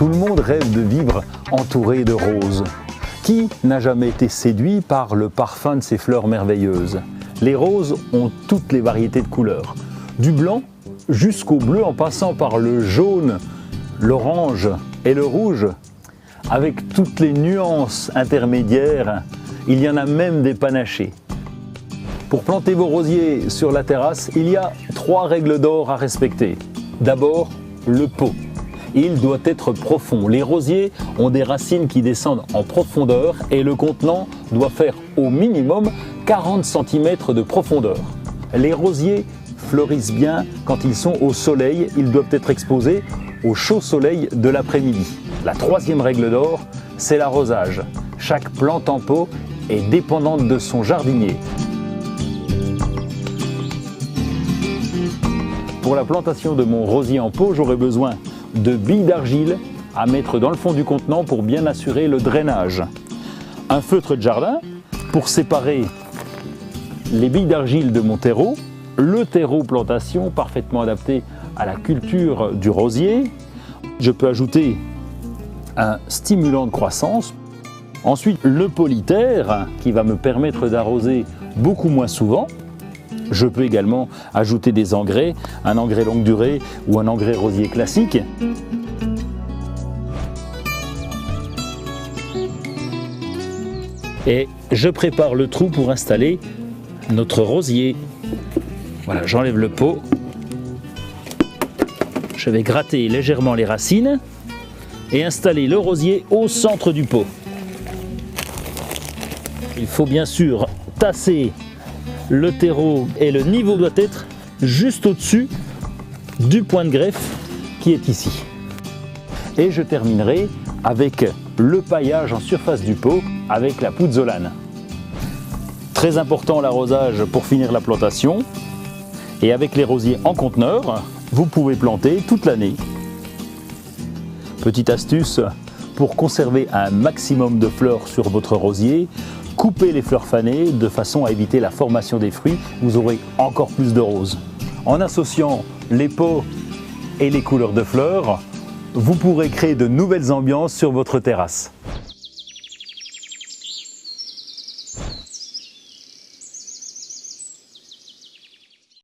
Tout le monde rêve de vivre entouré de roses. Qui n'a jamais été séduit par le parfum de ces fleurs merveilleuses? Les roses ont toutes les variétés de couleurs, du blanc jusqu'au bleu en passant par le jaune, l'orange et le rouge. Avec toutes les nuances intermédiaires, il y en a même des panachés. Pour planter vos rosiers sur la terrasse, il y a 3 règles d'or à respecter. D'abord, le pot. Il doit être profond. Les rosiers ont des racines qui descendent en profondeur et le contenant doit faire au minimum 40 cm de profondeur. Les rosiers fleurissent bien quand ils sont au soleil. Ils doivent être exposés au chaud soleil de l'après-midi. La 3e règle d'or, c'est l'arrosage. Chaque plante en pot est dépendante de son jardinier. Pour la plantation de mon rosier en pot, j'aurai besoin de billes d'argile à mettre dans le fond du contenant pour bien assurer le drainage. Un feutre de jardin pour séparer les billes d'argile de mon terreau, le terreau plantation parfaitement adapté à la culture du rosier. Je peux ajouter un stimulant de croissance. Ensuite, le polyterre qui va me permettre d'arroser beaucoup moins souvent. Je peux également ajouter des engrais, un engrais longue durée ou un engrais rosier classique. Et je prépare le trou pour installer notre rosier. Voilà, j'enlève le pot. Je vais gratter légèrement les racines et installer le rosier au centre du pot. Il faut bien sûr tasser le terreau et le niveau doit être juste au-dessus du point de greffe qui est ici. Et je terminerai avec le paillage en surface du pot avec la pouzzolane. Très important l'arrosage pour finir la plantation. Et avec les rosiers en conteneur, vous pouvez planter toute l'année. Petite astuce pour conserver un maximum de fleurs sur votre rosier, coupez les fleurs fanées de façon à éviter la formation des fruits, vous aurez encore plus de roses. En associant les pots et les couleurs de fleurs, vous pourrez créer de nouvelles ambiances sur votre terrasse.